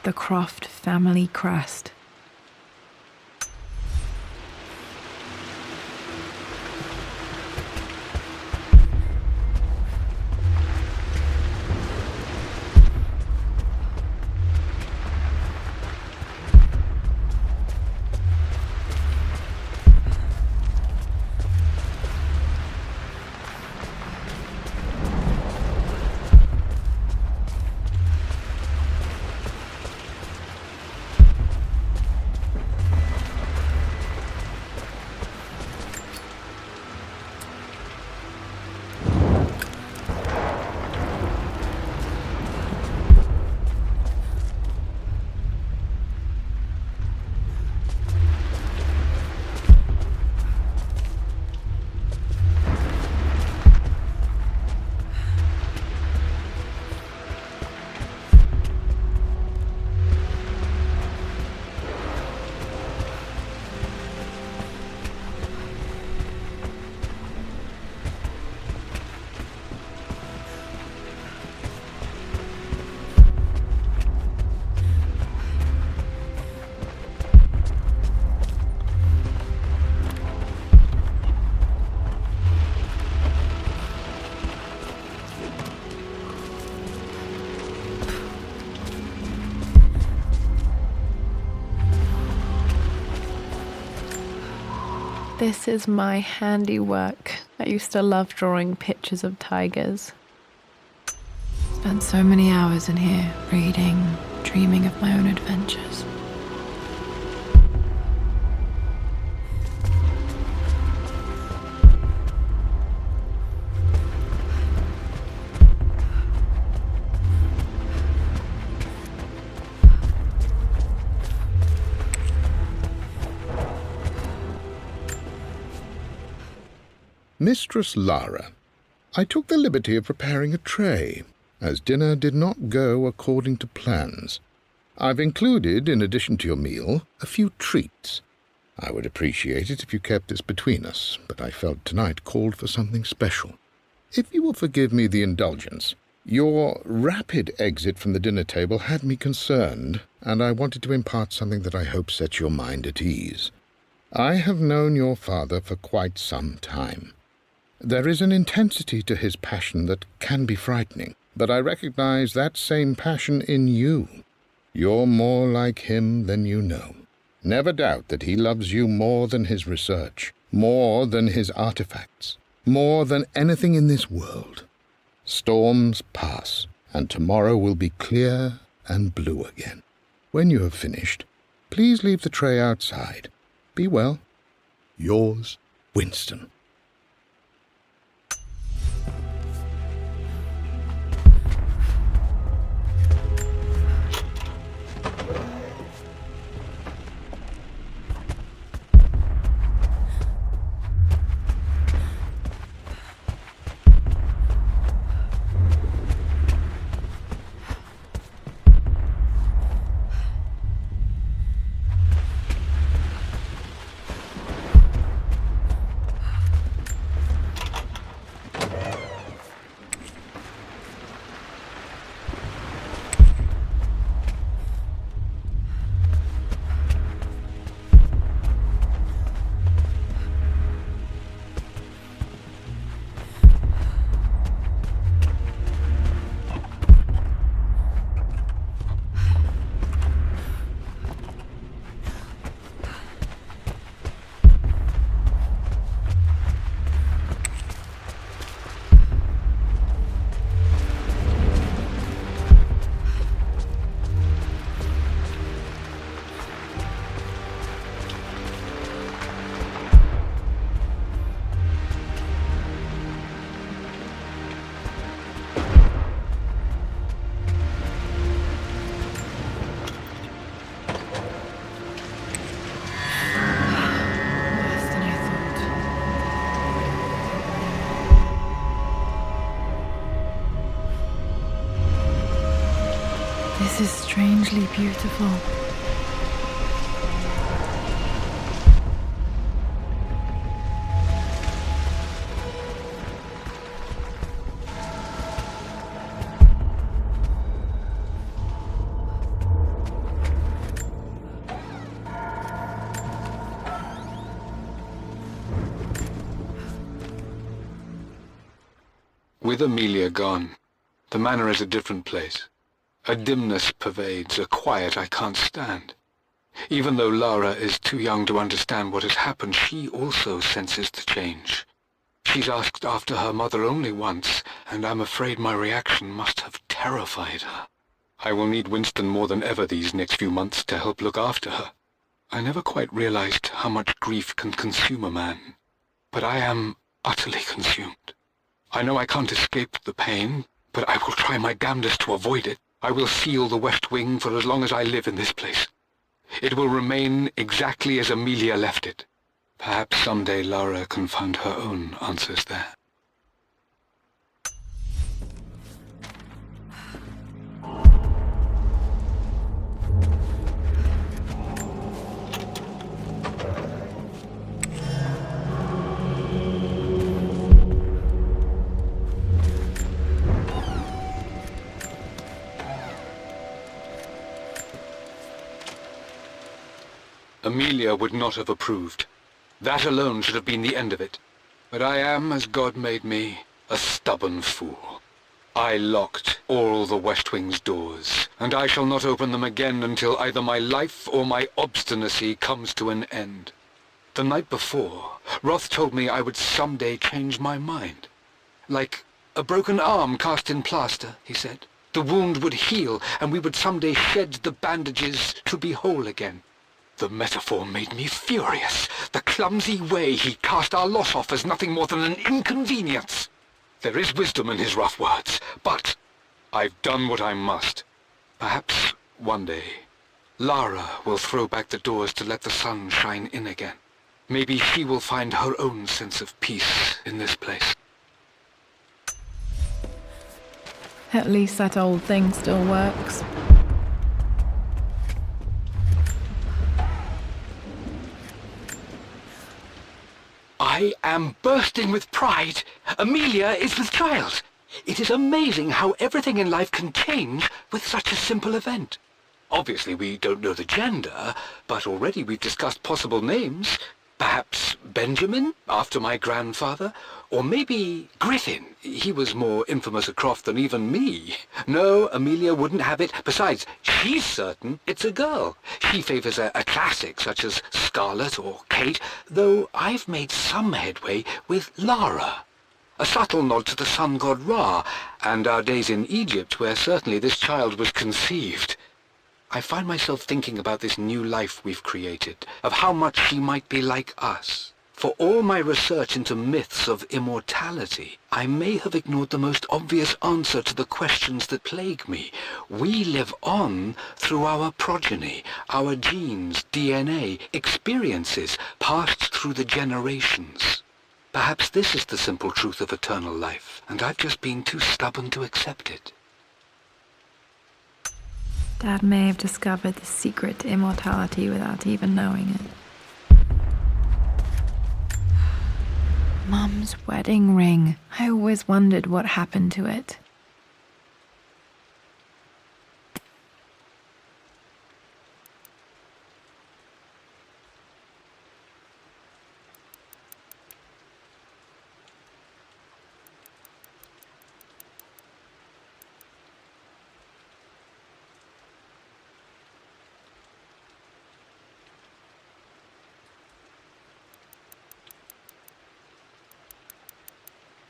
The Croft family crest. This is my handiwork. I used to love drawing pictures of tigers. Spent so many hours in here, reading, dreaming of my own adventures. Mistress Lara, I took the liberty of preparing a tray, as dinner did not go according to plans. I've included, in addition to your meal, a few treats. I would appreciate it if you kept this between us, but I felt tonight called for something special. If you will forgive me the indulgence, your rapid exit from the dinner table had me concerned, and I wanted to impart something that I hope sets your mind at ease. I have known your father for quite some time. There is an intensity to his passion that can be frightening, but I recognize that same passion in you. You're more like him than you know. Never doubt that he loves you more than his research, more than his artifacts, more than anything in this world. Storms pass, and tomorrow will be clear and blue again. When you have finished, please leave the tray outside. Be well. Yours, Winston. strangely beautiful. With Amelia gone, the manor is a different place. A dimness pervades, a quiet I can't stand. Even though Lara is too young to understand what has happened, she also senses the change. She's asked after her mother only once, and I'm afraid my reaction must have terrified her. I will need Winston more than ever these next few months to help look after her. I never quite realized how much grief can consume a man, but I am utterly consumed. I know I can't escape the pain, but I will try my damnedest to avoid it. I will seal the West Wing for as long as I live in this place. It will remain exactly as Amelia left it. Perhaps someday Lara can find her own answers there. Amelia would not have approved. That alone should have been the end of it. But I am, as God made me, a stubborn fool. I locked all the West Wing's doors, and I shall not open them again until either my life or my obstinacy comes to an end. The night before, Roth told me I would someday change my mind. Like a broken arm cast in plaster, he said. The wound would heal, and we would someday shed the bandages to be whole again. The metaphor made me furious. The clumsy way he cast our loss off as nothing more than an inconvenience. There is wisdom in his rough words, but I've done what I must. Perhaps one day, Lara will throw back the doors to let the sun shine in again. Maybe she will find her own sense of peace in this place. At least that old thing still works. I am bursting with pride. Amelia is with child. It is amazing how everything in life can change with such a simple event. Obviously we don't know the gender, but already we've discussed possible names. Perhaps Benjamin, after my grandfather, or maybe Griffin. He was more infamous a Croft than even me. No, Amelia wouldn't have it. Besides, she's certain it's a girl. She favours a classic such as Scarlet or Kate, though I've made some headway with Lara. A subtle nod to the sun god Ra, and our days in Egypt, where certainly this child was conceived. I find myself thinking about this new life we've created, of how much she might be like us. For all my research into myths of immortality, I may have ignored the most obvious answer to the questions that plague me. We live on through our progeny, our genes, DNA, experiences passed through the generations. Perhaps this is the simple truth of eternal life, and I've just been too stubborn to accept it. Dad may have discovered the secret to immortality without even knowing it. Mum's wedding ring. I always wondered what happened to it.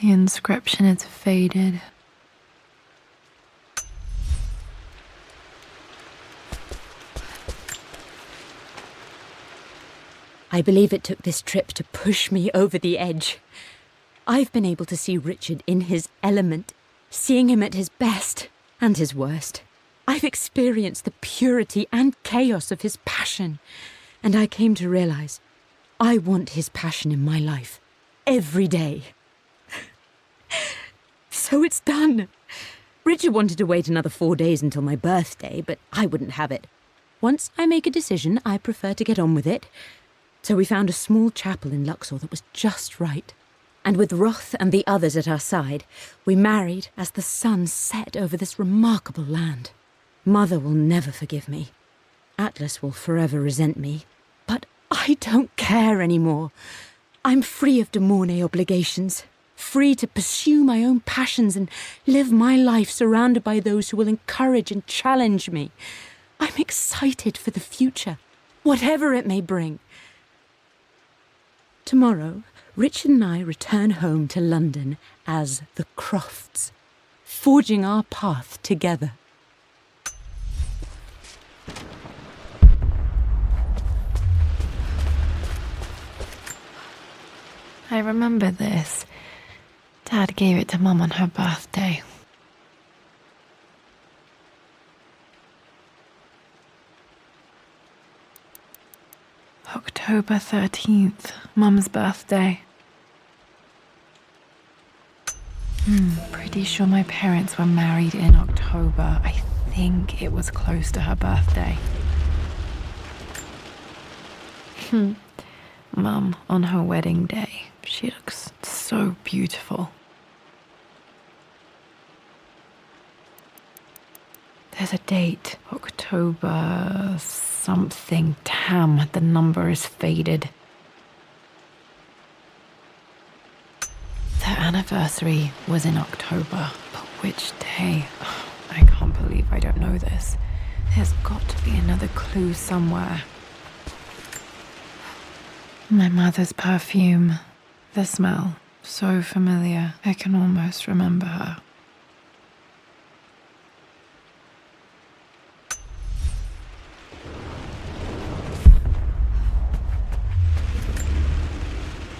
The inscription is faded. I believe it took this trip to push me over the edge. I've been able to see Richard in his element, seeing him at his best and his worst. I've experienced the purity and chaos of his passion, and I came to realize I want his passion in my life every day. So it's done. Richard wanted to wait another 4 days until my birthday, but I wouldn't have it. Once I make a decision, I prefer to get on with it. So we found a small chapel in Luxor that was just right. And with Roth and the others at our side, we married as the sun set over this remarkable land. Mother will never forgive me. Atlas will forever resent me. But I don't care anymore. I'm free of de Mornay obligations, free to pursue my own passions and live my life surrounded by those who will encourage and challenge me. I'm excited for the future, whatever it may bring. Tomorrow, Richard and I return home to London as the Crofts, forging our path together. I remember this. Dad gave it to Mum on her birthday. October 13th, Mum's birthday. Pretty sure my parents were married in October. I think it was close to her birthday. Mum, on her wedding day, she looks so beautiful. There's a date, October something. Damn, the number is faded. Their anniversary was in October, but which day? I can't believe I don't know this. There's got to be another clue somewhere. My mother's perfume. The smell, so familiar, I can almost remember her.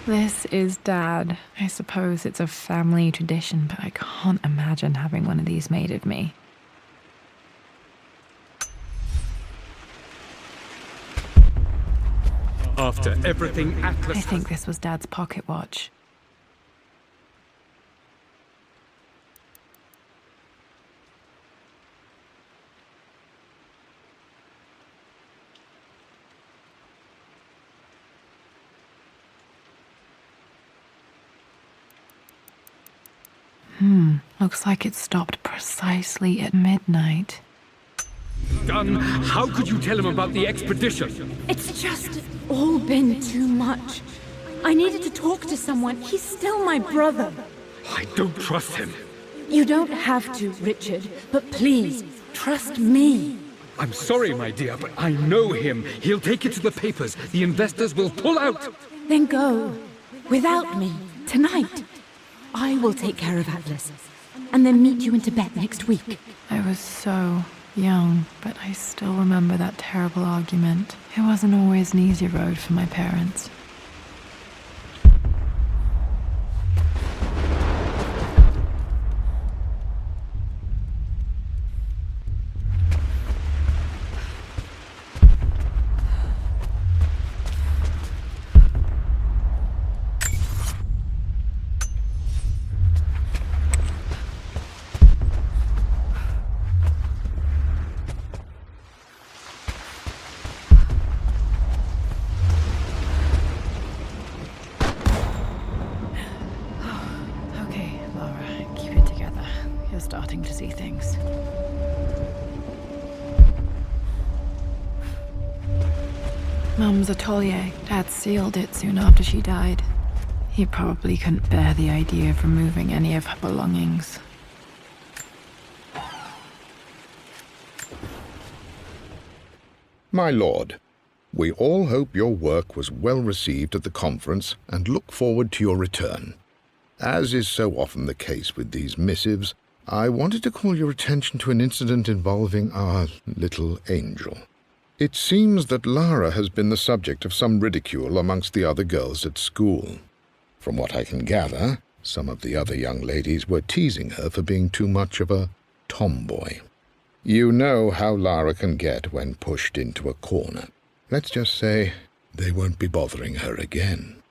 This is Dad. I suppose it's a family tradition, but I can't imagine having one of these made of me. After everything Atlas... I think this was Dad's pocket watch. Looks like it stopped precisely at midnight. Gunn, how could you tell him about the expedition? It's just all been too much. I needed to talk to someone. He's still my brother. I don't trust him. You don't have to, Richard, but please, trust me. I'm sorry, my dear, but I know him. He'll take it to the papers. The investors will pull out. Then go. Without me. Tonight. I will take care of Atlas. And then meet you in Tibet next week. I was so young, but I still remember that terrible argument. It wasn't always an easy road for my parents. Starting to see things. Mum's atelier. Dad sealed it soon after she died. He probably couldn't bear the idea of removing any of her belongings. My lord, we all hope your work was well received at the conference and look forward to your return. As is so often the case with these missives, I wanted to call your attention to an incident involving our little angel. It seems that Lara has been the subject of some ridicule amongst the other girls at school. From what I can gather, some of the other young ladies were teasing her for being too much of a tomboy. You know how Lara can get when pushed into a corner. Let's just say they won't be bothering her again.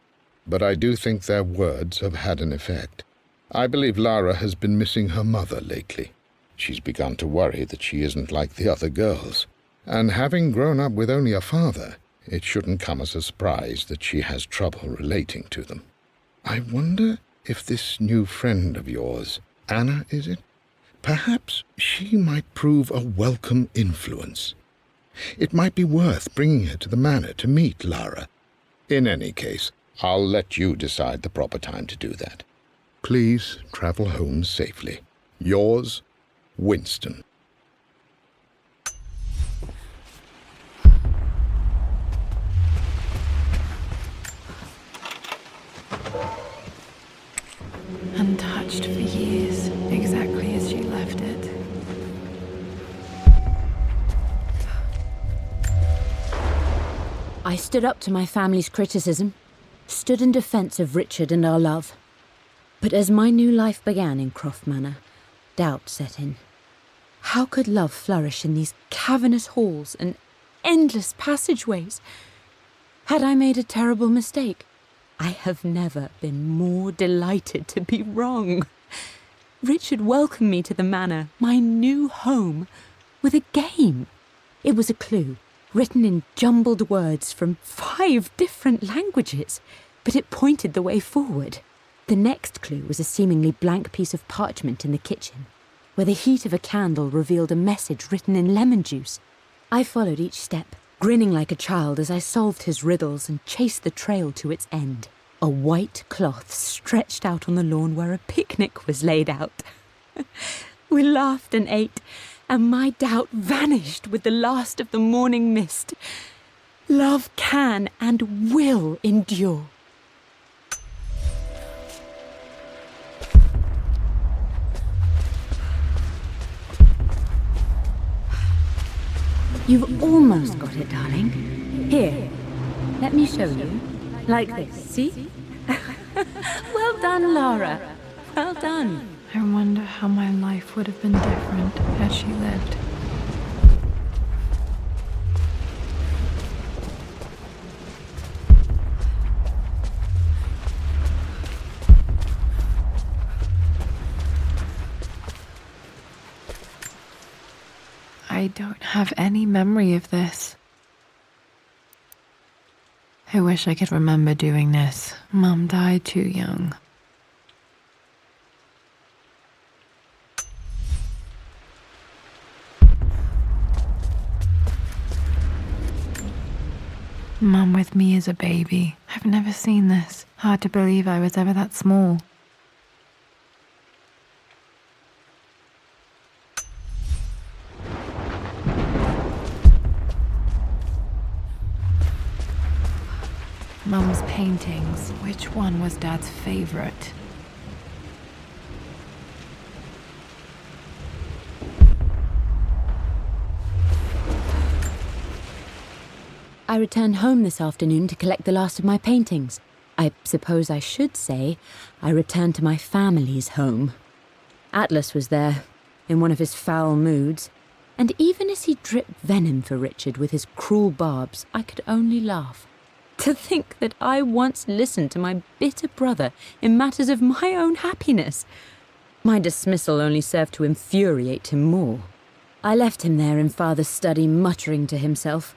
But I do think their words have had an effect. I believe Lara has been missing her mother lately. She's begun to worry that she isn't like the other girls. And having grown up with only a father, it shouldn't come as a surprise that she has trouble relating to them. I wonder if this new friend of yours, Anna, is it? Perhaps she might prove a welcome influence. It might be worth bringing her to the manor to meet Lara. In any case, I'll let you decide the proper time to do that. Please travel home safely. Yours, Winston. Untouched for years, exactly as she left it. I stood up to my family's criticism, stood in defense of Richard and our love. But as my new life began in Croft Manor, doubt set in. How could love flourish in these cavernous halls and endless passageways? Had I made a terrible mistake? I have never been more delighted to be wrong. Richard welcomed me to the manor, my new home, with a game. It was a clue, written in jumbled words from 5 different languages, but it pointed the way forward. The next clue was a seemingly blank piece of parchment in the kitchen, where the heat of a candle revealed a message written in lemon juice. I followed each step, grinning like a child as I solved his riddles and chased the trail to its end. A white cloth stretched out on the lawn where a picnic was laid out. We laughed and ate, and my doubt vanished with the last of the morning mist. Love can and will endure. You've almost got it, darling. Here, let me show you. Like this, see? Well done, Lara. Well done. I wonder how my life would have been different had she lived. I don't have any memory of this. I wish I could remember doing this. Mum died too young. Mum with me as a baby. I've never seen this. Hard to believe I was ever that small. Mum's paintings. Which one was Dad's favorite? I returned home this afternoon to collect the last of my paintings. I suppose I should say I returned to my family's home. Atlas was there, in one of his foul moods, and even as he dripped venom for Richard with his cruel barbs, I could only laugh. To think that I once listened to my bitter brother in matters of my own happiness. My dismissal only served to infuriate him more. I left him there in Father's study, muttering to himself.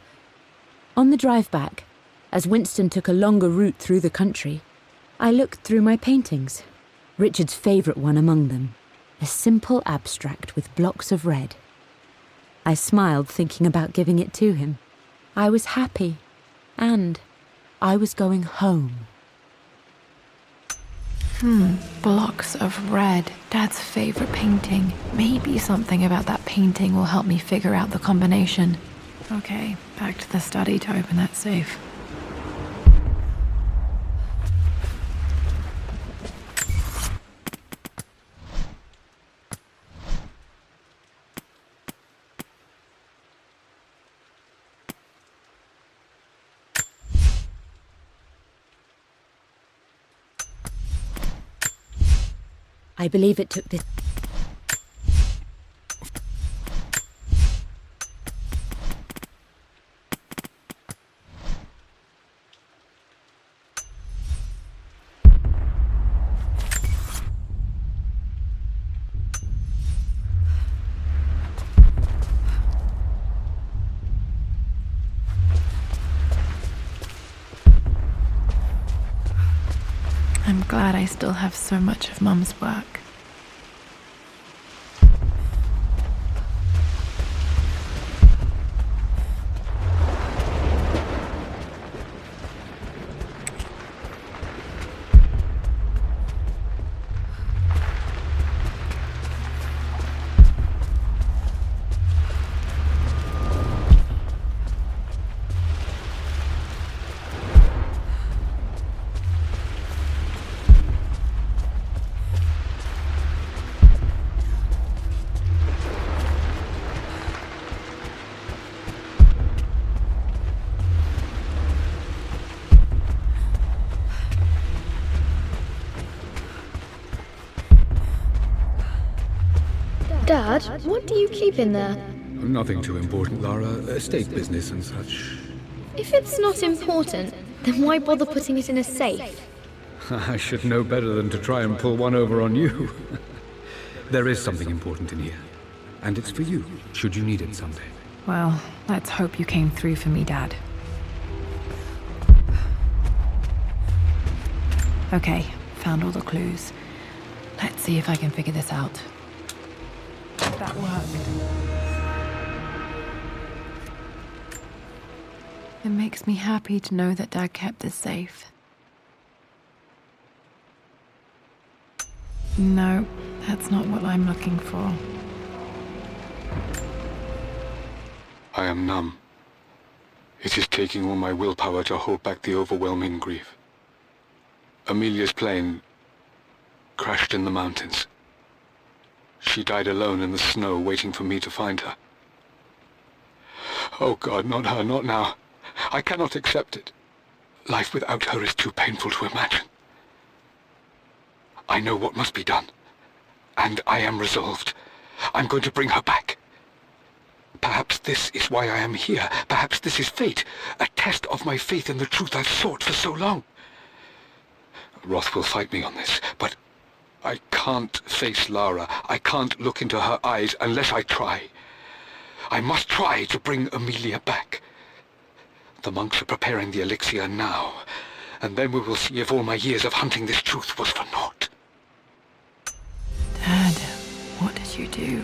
On the drive back, as Winston took a longer route through the country, I looked through my paintings, Richard's favourite one among them, a simple abstract with blocks of red. I smiled, thinking about giving it to him. I was happy, and I was going home. Blocks of red. Dad's favorite painting. Maybe something about that painting will help me figure out the combination. Okay, back to the study to open that safe. I believe it took this... glad I still have so much of Mum's work. Dad, what do you keep in there? Nothing too important, Lara. Estate business and such. If it's not important, then why bother putting it in a safe? I should know better than to try and pull one over on you. There is something important in here. And it's for you, should you need it someday. Well, let's hope you came through for me, Dad. Okay, found all the clues. Let's see if I can figure this out. That worked. It makes me happy to know that Dad kept this safe. No, that's not what I'm looking for. I am numb. It is taking all my willpower to hold back the overwhelming grief. Amelia's plane crashed in the mountains. She died alone in the snow, waiting for me to find her. Oh God, not her, not now. I cannot accept it. Life without her is too painful to imagine. I know what must be done, and I am resolved. I'm going to bring her back. Perhaps this is why I am here. Perhaps this is fate, a test of my faith in the truth I've sought for so long. Roth will fight me on this, but I can't face Lara. I can't look into her eyes unless I try. I must try to bring Amelia back. The monks are preparing the elixir now, and then we will see if all my years of hunting this truth was for naught. Dad, what did you do?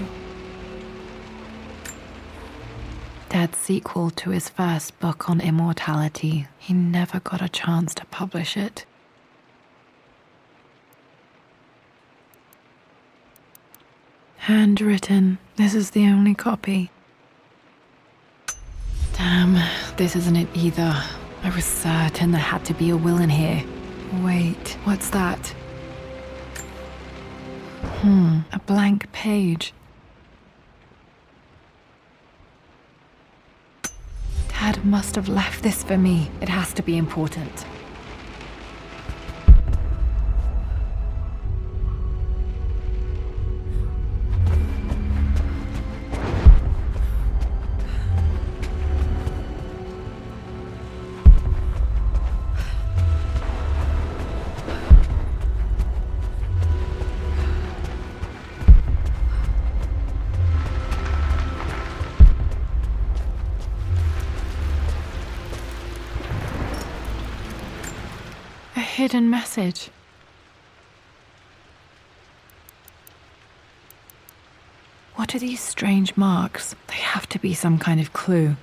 Dad's sequel to his first book on immortality, he never got a chance to publish it. Handwritten. This is the only copy. Damn, this isn't it either. I was certain there had to be a will in here. Wait, what's that? A blank page. Dad must have left this for me. It has to be important. Hidden message. What are these strange marks? They have to be some kind of clue.